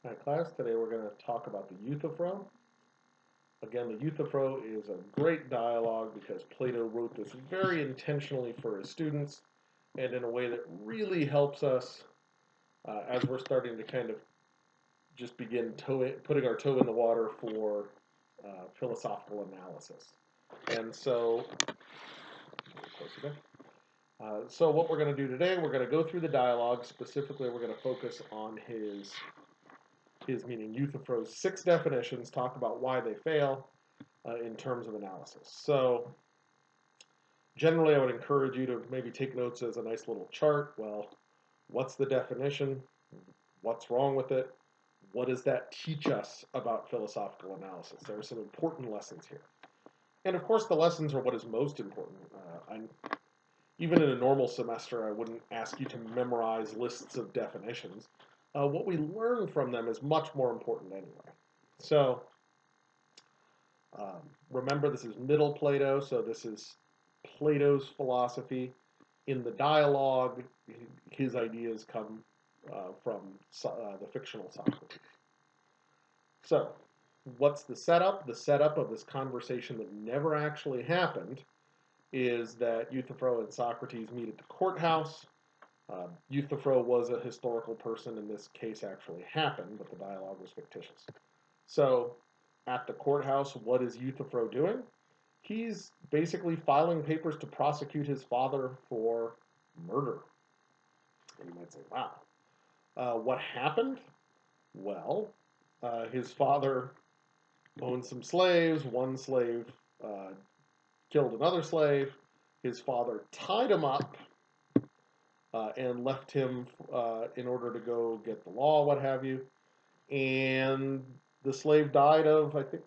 Hi class, today we're going to talk about the Euthyphro. Again, the Euthyphro is a great dialogue because Plato wrote this very intentionally for his students and in a way that really helps us as we're starting to kind of just begin putting our toe in the water for philosophical analysis. And so, so what we're going to do today, we're going to go through the dialogue. Specifically, we're going to focus on his meaning Euthyphro's 6 definitions, talk about why they fail, in terms of analysis. So generally I would encourage you to maybe take notes as a nice little chart. Well, what's the definition? What's wrong with it? What does that teach us about philosophical analysis? There are some important lessons here. And of course the lessons are what is most important. Even in a normal semester, I wouldn't ask you to memorize lists of definitions. What we learn from them is much more important anyway. So remember, this is Middle Plato, so this is Plato's philosophy. In the dialogue, his ideas come from the fictional Socrates. So, what's the setup? The setup of this conversation that never actually happened is that Euthyphro and Socrates meet at the courthouse. Euthyphro was a historical person, and this case actually happened, but the dialogue was fictitious. So, at the courthouse, what is Euthyphro doing? He's basically filing papers to prosecute his father for murder. And you might say, wow. What happened? Well, his father owned some slaves. One slave killed another slave. His father tied him up and left him in order to go get the law, what have you. And the slave died of, I think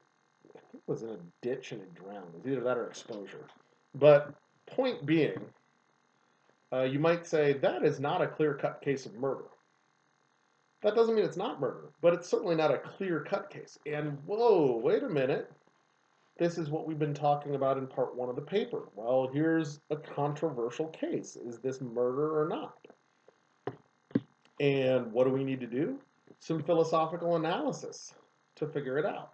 it was in a ditch and it drowned. It was either that or exposure. But point being, you might say that is not a clear-cut case of murder. That doesn't mean it's not murder, but it's certainly not a clear-cut case. And whoa, wait a minute. This is what we've been talking about in part 1 of the paper. Well, here's a controversial case. Is this murder or not? And what do we need to do? Some philosophical analysis to figure it out.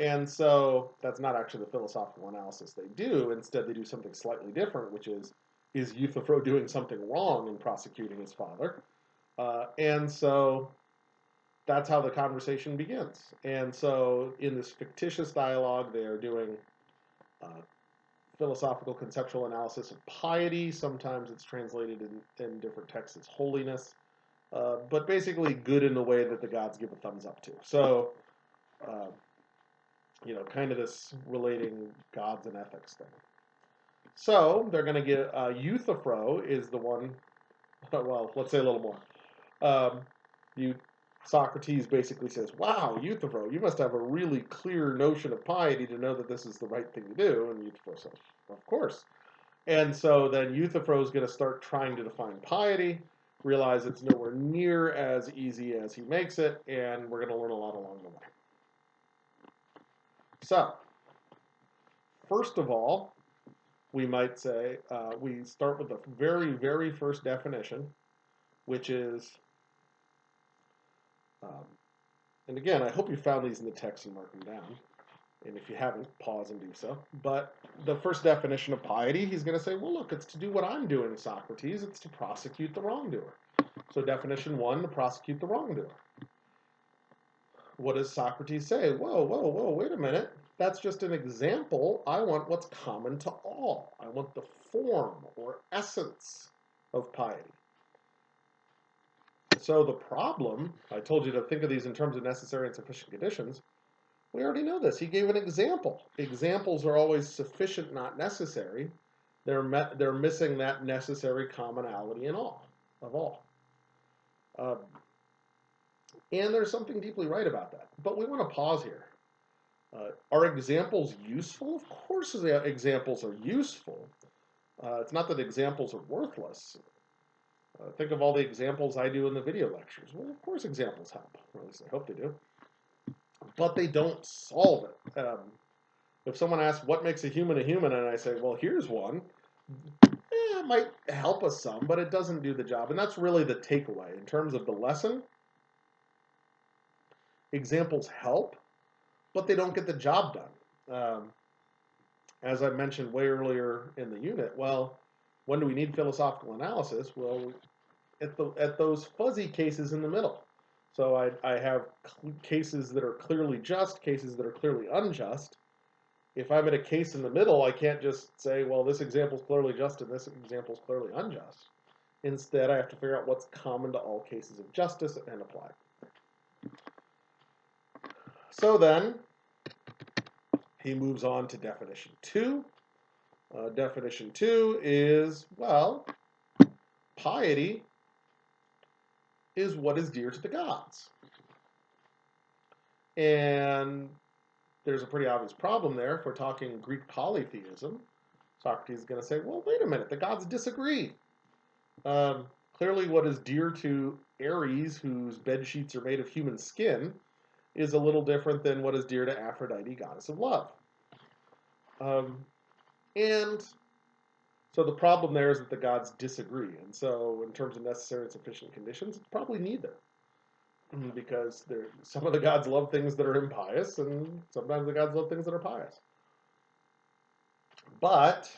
And so that's not actually the philosophical analysis they do. Instead, they do something slightly different, which is Euthyphro doing something wrong in prosecuting his father? And so that's how the conversation begins. And so in this fictitious dialogue, they are doing philosophical conceptual analysis of piety. Sometimes it's translated in different texts as holiness. But basically good in the way that the gods give a thumbs up to. So, kind of this relating gods and ethics thing. So they're going to get Euthyphro is the one. Well, let's say a little more. You Socrates basically says, "Wow, Euthyphro, you must have a really clear notion of piety to know that this is the right thing to do." And Euthyphro says, "Of course." And so then Euthyphro is going to start trying to define piety, realize it's nowhere near as easy as he makes it, and we're going to learn a lot along the way. So, first of all, we might say we start with the very, very first definition, which is, and again, I hope you found these in the text and marked them down. And if you haven't, pause and do so. But the first definition of piety, he's going to say, well, look, it's to do what I'm doing, Socrates. It's to prosecute the wrongdoer. So definition 1, to prosecute the wrongdoer. What does Socrates say? Whoa, whoa, whoa, wait a minute. That's just an example. I want what's common to all. I want the form or essence of piety. So the problem, I told you to think of these in terms of necessary and sufficient conditions. We already know this. He gave an example. Examples are always sufficient, not necessary. They're missing that necessary commonality in all, of all. And there's something deeply right about that. But we want to pause here. Are examples useful? Of course examples are useful. It's not that examples are worthless. Think of all the examples I do in the video lectures. Well, of course examples help. Or at least I hope they do. But they don't solve it. If someone asks, what makes a human, and I say, well, here's one, it might help us some, but it doesn't do the job. And that's really the takeaway. In terms of the lesson, Examples help, but they don't get the job done. As I mentioned way earlier in the unit, well, when do we need philosophical analysis? Well, at those fuzzy cases in the middle. So I have cases that are clearly just, cases that are clearly unjust. If I'm at a case in the middle, I can't just say, well, this example is clearly just and this example is clearly unjust. Instead, I have to figure out what's common to all cases of justice and apply. So then, he moves on to definition 2. Definition 2 is, well, piety is what is dear to the gods. And there's a pretty obvious problem there. If we're talking Greek polytheism, Socrates is going to say, well, wait a minute, the gods disagree. Clearly what is dear to Ares, whose bed sheets are made of human skin, is a little different than what is dear to Aphrodite, goddess of love. And so the problem there is that the gods disagree. And so in terms of necessary and sufficient conditions, it's probably neither. Because some of the gods love things that are impious, and sometimes the gods love things that are pious. But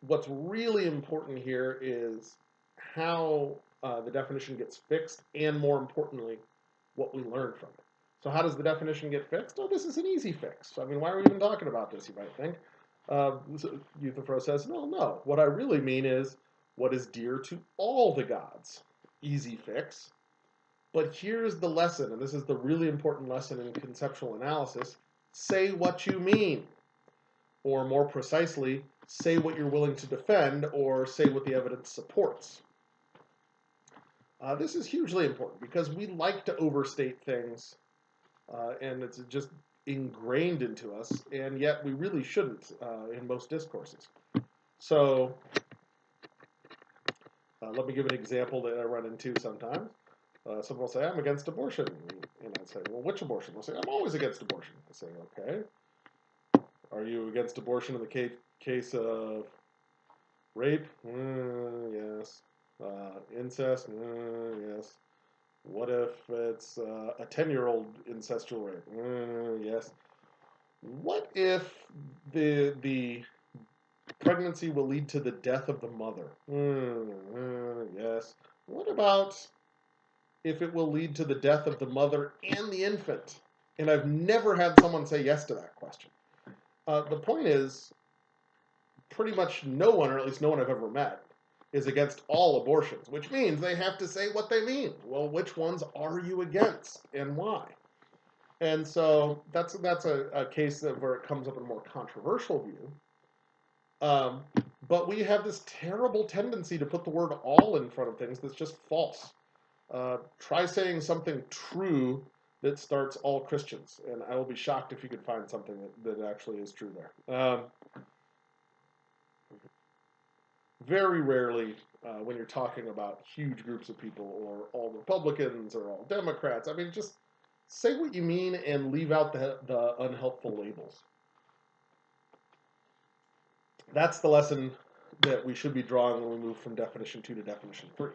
what's really important here is how the definition gets fixed, and more importantly, what we learn from it. So how does the definition get fixed? Oh, this is an easy fix. I mean, why are we even talking about this, you might think? Euthyphro says, no. What I really mean is what is dear to all the gods. Easy fix. But here's the lesson, and this is the really important lesson in conceptual analysis. Say what you mean. Or more precisely, say what you're willing to defend, or say what the evidence supports. This is hugely important because we like to overstate things, and it's just ingrained into us, and yet we really shouldn't in most discourses. So let me give an example that I run into sometimes. Someone will say, I'm against abortion. And I say, well, which abortion? They'll say, I'm always against abortion. I say, okay. Are you against abortion in the case of rape? Yes. Incest? Yes. What if it's a 10-year-old incestual rape? Yes. What if the pregnancy will lead to the death of the mother? Yes. What about if it will lead to the death of the mother and the infant? And I've never had someone say yes to that question. The point is, pretty much no one, or at least no one I've ever met, is against all abortions, which means they have to say what they mean. Well, which ones are you against and why? And so that's a case where it comes up in a more controversial view. But we have this terrible tendency to put the word all in front of things that's just false. Try saying something true that starts all Christians, and I will be shocked if you could find something that actually is true there. Very rarely, when you're talking about huge groups of people, or all Republicans, or all Democrats, I mean, just say what you mean and leave out the unhelpful labels. That's the lesson that we should be drawing when we move from definition 2 to definition 3.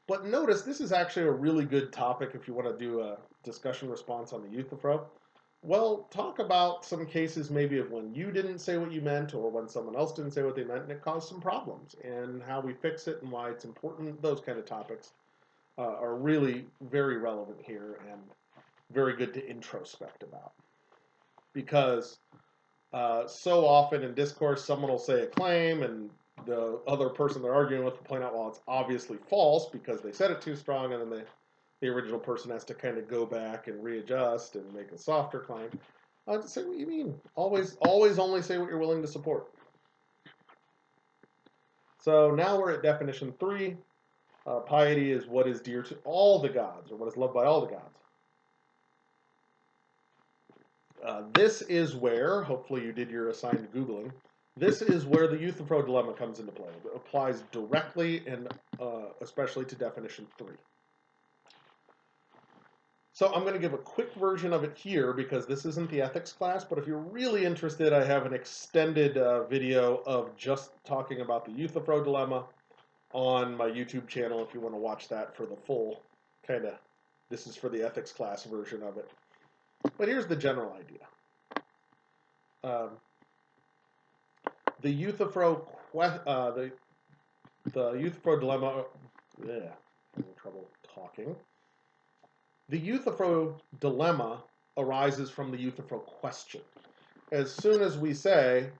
But notice, this is actually a really good topic if you want to do a discussion response on the Euthyphro. Well, talk about some cases maybe of when you didn't say what you meant, or when someone else didn't say what they meant, and it caused some problems, and how we fix it and why it's important. Those kind of topics are really very relevant here and very good to introspect about. Because so often in discourse, someone will say a claim, and the other person they're arguing with will point out, well, it's obviously false because they said it too strong, and then the original person has to kind of go back and readjust and make a softer claim. Say what you mean. Always only say what you're willing to support. So now we're at definition 3. Piety is what is dear to all the gods, or what is loved by all the gods. This is where, hopefully you did your assigned Googling, this is where the Euthyphro dilemma comes into play. It applies directly and especially to definition 3. So I'm going to give a quick version of it here because this isn't the ethics class, but if you're really interested, I have an extended video of just talking about the Euthyphro dilemma on my YouTube channel if you want to watch that for the full kind of This is for the ethics class version of it. But here's the general idea. The Euthyphro the Euthyphro dilemma. Yeah, I'm having trouble talking. The Euthyphro dilemma arises from the Euthyphro question. As soon as we say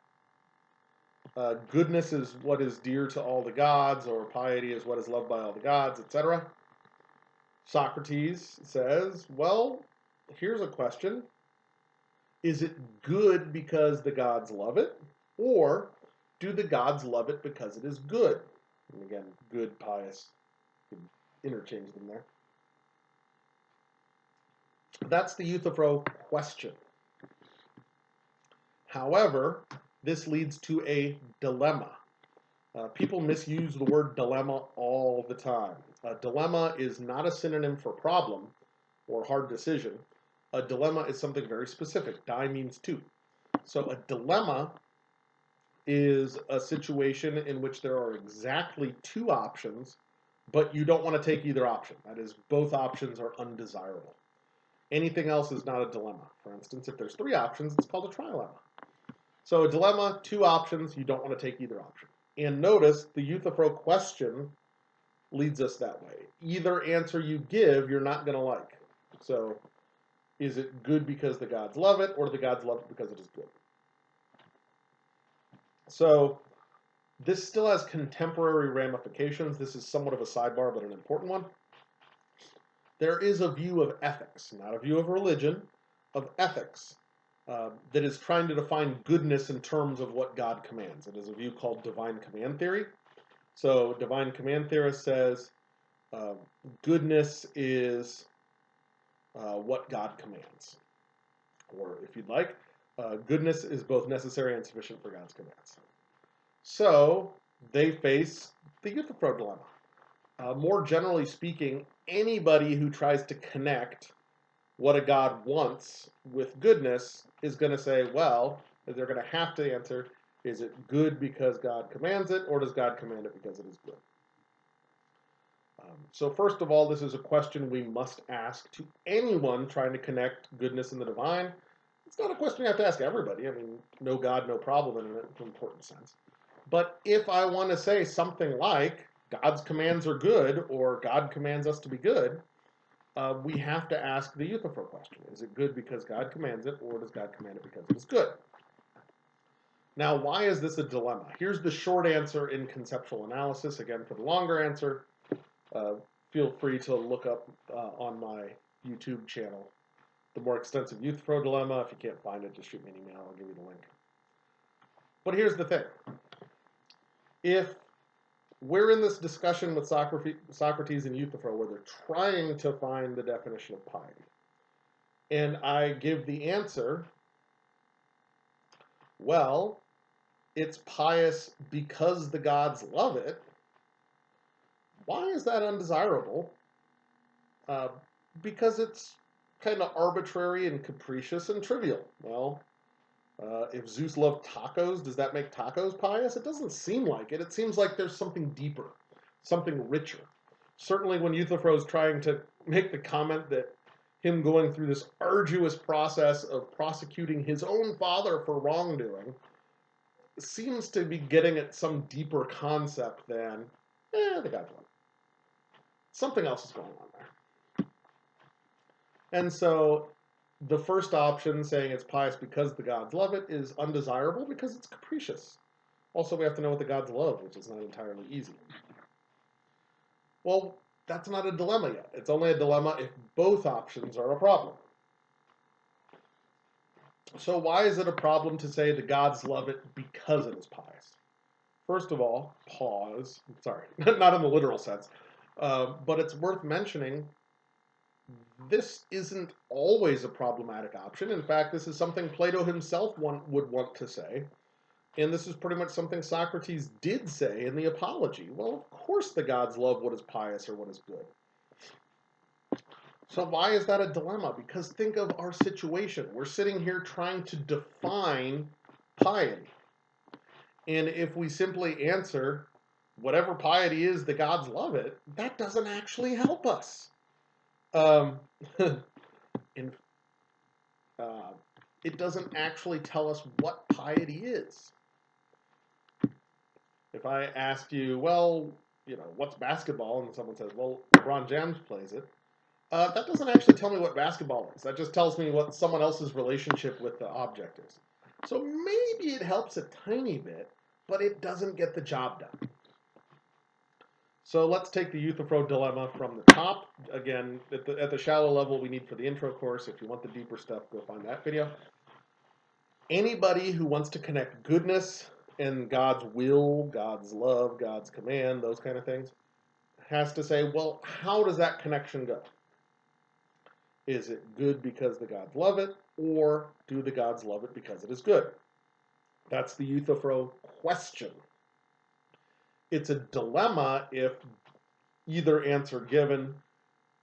goodness is what is dear to all the gods, or piety is what is loved by all the gods, etc., Socrates says, well, here's a question. Is it good because the gods love it? Or do the gods love it because it is good? And again, good, pious, you can interchange them there. That's the Euthyphro question. However, this leads to a dilemma. People misuse the word dilemma all the time. A dilemma is not a synonym for problem or hard decision. A dilemma is something very specific. Di means two. So a dilemma is a situation in which there are exactly two options, but you don't want to take either option. That is, both options are undesirable. Anything else is not a dilemma. For instance, if there's three options, it's called a trilemma. So a dilemma, two options, you don't want to take either option. And notice the Euthyphro question leads us that way. Either answer you give, you're not going to like. So is it good because the gods love it, or do the gods love it because it is good? So this still has contemporary ramifications. This is somewhat of a sidebar, but an important one. There is a view of ethics, not a view of religion, of ethics, that is trying to define goodness in terms of what God commands. It is a view called divine command theory. So divine command theorist says goodness is what God commands. Or if you'd like, goodness is both necessary and sufficient for God's commands. So they face the Euthyphro dilemma. More generally speaking, anybody who tries to connect what a God wants with goodness is going to say, well, they're going to have to answer, is it good because God commands it, or does God command it because it is good? So first of all, this is a question we must ask to anyone trying to connect goodness and the divine. It's not a question you have to ask everybody. I mean, no God, no problem in an important sense. But if I want to say something like, God's commands are good, or God commands us to be good, we have to ask the Euthyphro question. Is it good because God commands it, or does God command it because it is good? Now, why is this a dilemma? Here's the short answer in conceptual analysis. Again, for the longer answer, feel free to look up on my YouTube channel the more extensive Euthyphro dilemma. If you can't find it, just shoot me an email. I'll give you the link. But here's the thing. If we're in this discussion with Socrates and Euthyphro where they're trying to find the definition of piety, and I give the answer, well, it's pious because the gods love it, why is that undesirable? Because it's kind of arbitrary and capricious and trivial. Well, if Zeus loved tacos, does that make tacos pious? It doesn't seem like it. It seems like there's something deeper, something richer. Certainly when Euthyphro is trying to make the comment that him going through this arduous process of prosecuting his own father for wrongdoing seems to be getting at some deeper concept than, the gods love. Something else is going on there. And so the first option, saying it's pious because the gods love it, is undesirable because it's capricious. Also, we have to know what the gods love, which is not entirely easy. Well, that's not a dilemma yet. It's only a dilemma if both options are a problem. So why is it a problem to say the gods love it because it is pious? First of all, pause. Sorry, not in the literal sense. But it's worth mentioning this isn't always a problematic option. In fact, this is something Plato himself would want to say. And this is pretty much something Socrates did say in the Apology. Well, of course the gods love what is pious or what is good. So why is that a dilemma? Because think of our situation. We're sitting here trying to define piety. And if we simply answer, whatever piety is, the gods love it, that doesn't actually help us. Um, in, uh, it doesn't actually tell us what piety is. If I asked you, well, what's basketball? And someone says, well, LeBron James plays it. That doesn't actually tell me what basketball is. That just tells me what someone else's relationship with the object is. So maybe it helps a tiny bit, but it doesn't get the job done. So let's take the Euthyphro dilemma from the top. Again, at the shallow level we need for the intro course. If you want the deeper stuff, go find that video. Anybody who wants to connect goodness and God's will, God's love, God's command, those kind of things, has to say, well, how does that connection go? Is it good because the gods love it, or do the gods love it because it is good? That's the Euthyphro question. It's a dilemma if either answer given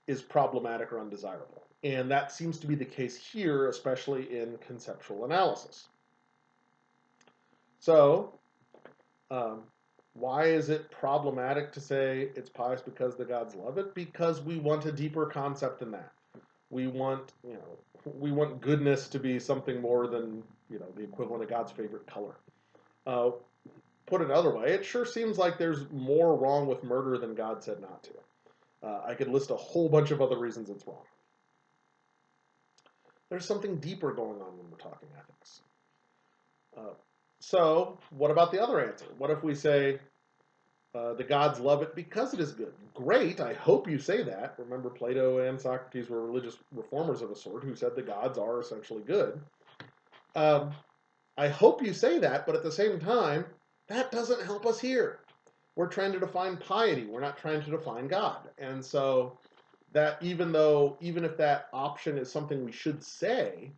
is problematic or undesirable. And that seems to be the case here, especially in conceptual analysis. So, why is it problematic to say it's pious because the gods love it? Because we want a deeper concept than that. We want, we want goodness to be something more than, the equivalent of God's favorite color. Put it another way, it sure seems like there's more wrong with murder than God said not to. I could list a whole bunch of other reasons it's wrong. There's something deeper going on when we're talking ethics. So, what about the other answer? What if we say the gods love it because it is good? Great, I hope you say that. Remember, Plato and Socrates were religious reformers of a sort who said the gods are essentially good. I hope you say that, but at the same time, that doesn't help us here. We're trying to define piety. We're not trying to define God. And so that even if that option is something we should say,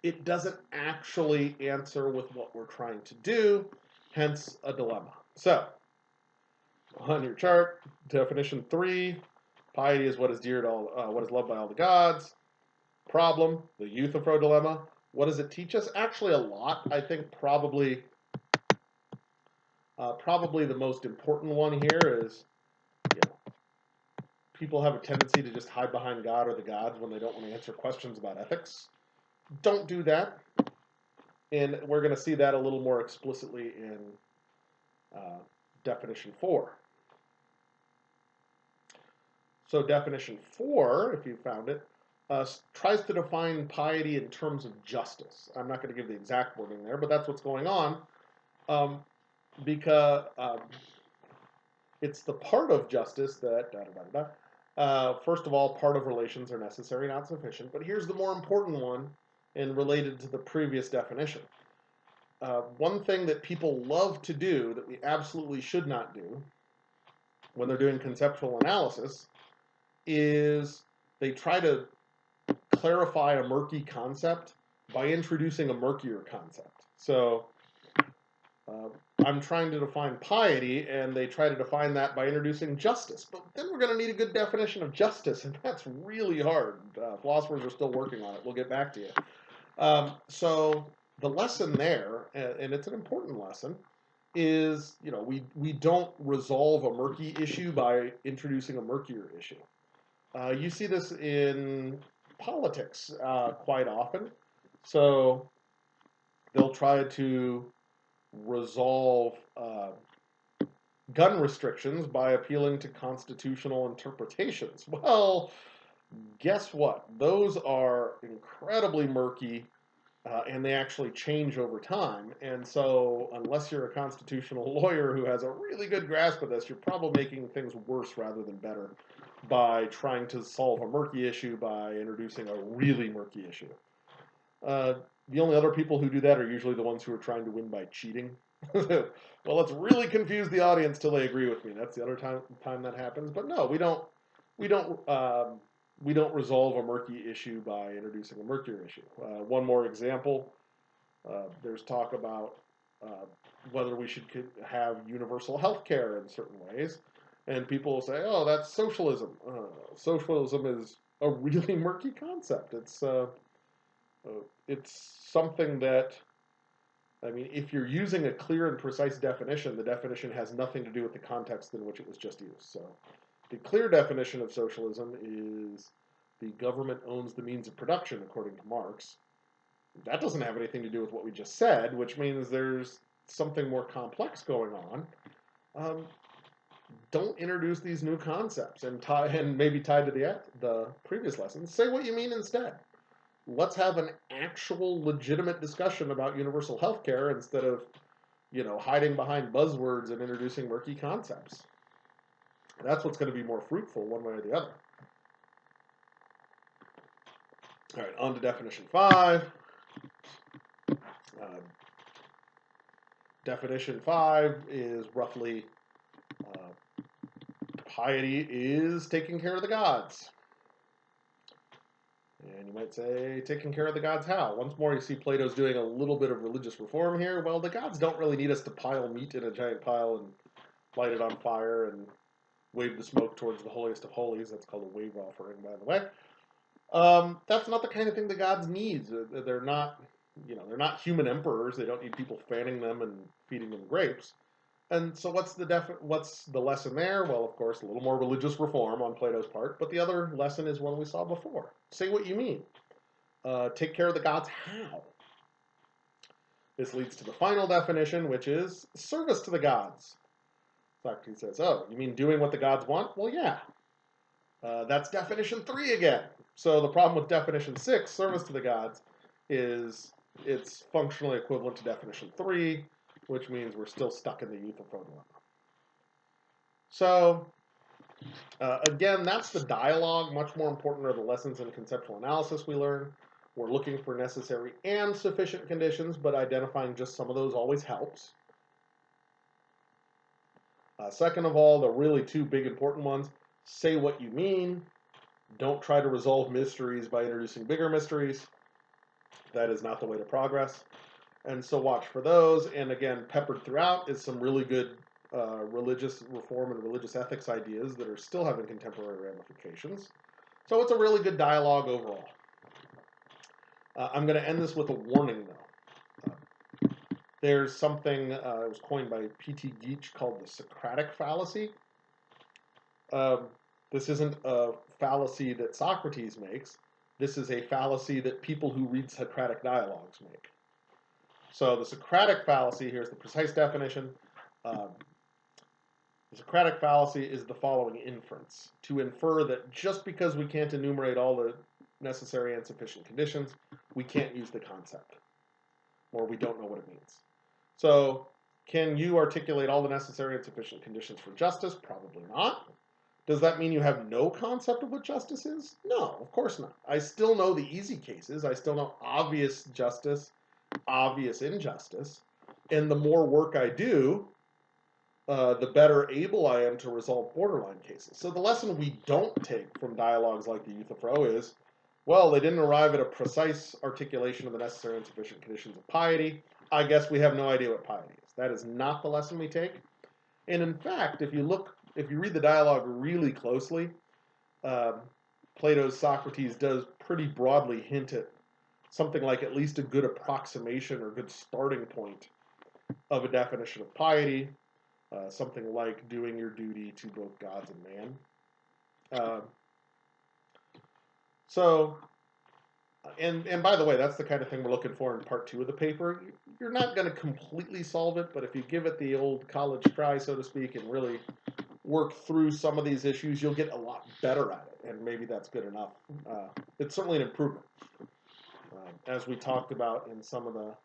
it doesn't actually answer with what we're trying to do, hence a dilemma. So, on your chart, definition 3, piety is what is dear to all, what is loved by all the gods. Problem, the Euthyphro dilemma. What does it teach us? Actually, a lot. I think probably the most important one here is, people have a tendency to just hide behind God or the gods when they don't want to answer questions about ethics. Don't do that. And we're going to see that a little more explicitly in definition 4. So definition 4, if you found it, tries to define piety in terms of justice. I'm not going to give the exact wording there, but that's what's going on. Because it's the part of justice that, first of all, part of relations are necessary, not sufficient. But here's the more important one, and related to the previous definition. One thing that people love to do that we absolutely should not do when they're doing conceptual analysis is they try to clarify a murky concept by introducing a murkier concept. So I'm trying to define piety, and they try to define that by introducing justice. But then we're going to need a good definition of justice, and that's really hard. Philosophers are still working on it. We'll get back to you. So the lesson there, and it's an important lesson, is we don't resolve a murky issue by introducing a murkier issue. You see this in politics quite often. So they'll try to resolve gun restrictions by appealing to constitutional interpretations. Well, guess what? Those are incredibly murky, and they actually change over time. And so unless you're a constitutional lawyer who has a really good grasp of this, you're probably making things worse rather than better by trying to solve a murky issue by introducing a really murky issue. The only other people who do that are usually the ones who are trying to win by cheating. Well, let's really confuse the audience till they agree with me. That's the other time that happens. But no, we don't resolve a murky issue by introducing a murkier issue. One more example. There's talk about whether we should have universal health care in certain ways. And people will say, oh, that's socialism. Socialism is a really murky concept. It's something that, if you're using a clear and precise definition, the definition has nothing to do with the context in which it was just used. So the clear definition of socialism is The government owns the means of production, according to Marx. That doesn't have anything to do with what we just said, which means there's something more complex going on. Um, don't introduce these new concepts and maybe tied to the previous lessons. Say what you mean instead. Let's have an actual legitimate discussion about universal health care instead of hiding behind buzzwords and introducing murky concepts. That's what's going to be more fruitful one way or the other. All right, on to definition 5. Definition 5 is roughly piety is taking care of the gods. And you might say, taking care of the gods how? Once more, you see Plato's doing a little bit of religious reform here. Well, the gods don't really need us to pile meat in a giant pile and light it on fire and wave the smoke towards the holiest of holies. That's called a wave offering, by the way. That's not the kind of thing the gods need. They're not, they're not human emperors. They don't need people fanning them and feeding them grapes. And so what's the lesson there? Well, of course, a little more religious reform on Plato's part, but the other lesson is one we saw before. Say what you mean. Take care of the gods how? This leads to the final definition, which is service to the gods. Socrates says, oh, you mean doing what the gods want? Well, yeah. That's definition 3 again. So the problem with definition 6, service to the gods, is it's functionally equivalent to definition 3, which means we're still stuck in the Euthyphro dilemma. So, again, that's the dialogue. Much more important are the lessons in conceptual analysis we learn. We're looking for necessary and sufficient conditions, but identifying just some of those always helps. Second of all, the really 2 big important ones, say what you mean. Don't try to resolve mysteries by introducing bigger mysteries. That is not the way to progress. And so watch for those. And again, peppered throughout is some really good religious reform and religious ethics ideas that are still having contemporary ramifications. So it's a really good dialogue overall. I'm going to end this with a warning, though. There's something, it was coined by P.T. Geach, called the Socratic fallacy. This isn't a fallacy that Socrates makes. This is a fallacy that people who read Socratic dialogues make. So the Socratic fallacy, here's the precise definition. The Socratic fallacy is the following inference: to infer that just because we can't enumerate all the necessary and sufficient conditions, we can't use the concept, or we don't know what it means. So, can you articulate all the necessary and sufficient conditions for justice? Probably not. Does that mean you have no concept of what justice is? No, of course not. I still know the easy cases. I still know obvious justice, obvious injustice. And the more work I do, the better able I am to resolve borderline cases. So the lesson we don't take from dialogues like the Euthyphro is, well, they didn't arrive at a precise articulation of the necessary and sufficient conditions of piety. I guess we have no idea what piety is. That is not the lesson we take. And in fact, if you read the dialogue really closely, Plato's Socrates does pretty broadly hint at something like at least a good approximation or good starting point of a definition of piety, something like doing your duty to both gods and man. And by the way, that's the kind of thing we're looking for in part 2 of the paper. You're not going to completely solve it, but if you give it the old college try, so to speak, and really work through some of these issues, you'll get a lot better at it, and maybe that's good enough. It's certainly an improvement. As we talked about in some of the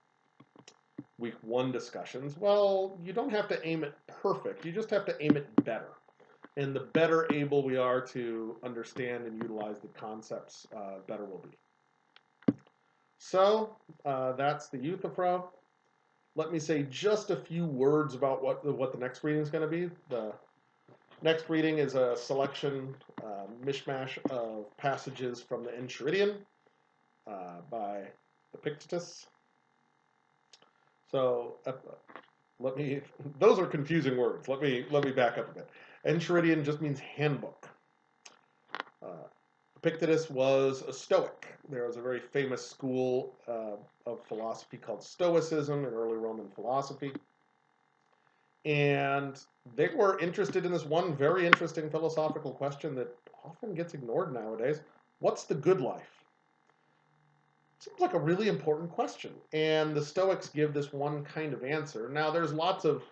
week 1 discussions, well, you don't have to aim it perfect. You just have to aim it better. And the better able we are to understand and utilize the concepts, better we'll be. So that's the Euthyphro. Let me say just a few words about what the next reading is going to be. The next reading is a selection, mishmash of passages from the Enchiridion by Epictetus. So those are confusing words. Let me back up a bit. Enchiridion just means handbook. Epictetus was a Stoic. There was a very famous school of philosophy called Stoicism in early Roman philosophy. And they were interested in this one very interesting philosophical question that often gets ignored nowadays. What's the good life? Seems like a really important question. And the Stoics give this one kind of answer. Now, there's lots of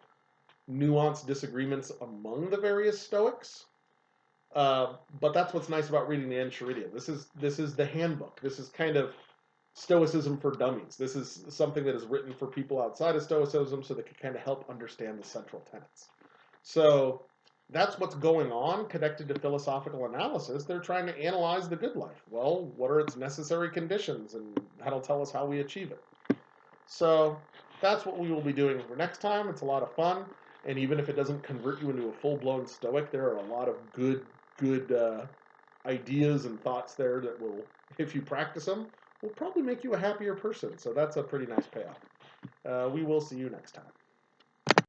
nuanced disagreements among the various Stoics, but that's what's nice about reading the Enchiridion. This is the handbook. This is kind of Stoicism for dummies. This is something that is written for people outside of Stoicism so they can kind of help understand the central tenets. So that's what's going on connected to philosophical analysis. They're trying to analyze the good life. Well, what are its necessary conditions, and that'll tell us how we achieve it. So that's what we will be doing for next time. It's a lot of fun, and even if it doesn't convert you into a full-blown Stoic, there are a lot of good ideas and thoughts there that will, if you practice them, will probably make you a happier person. So that's a pretty nice payoff. We will see you next time.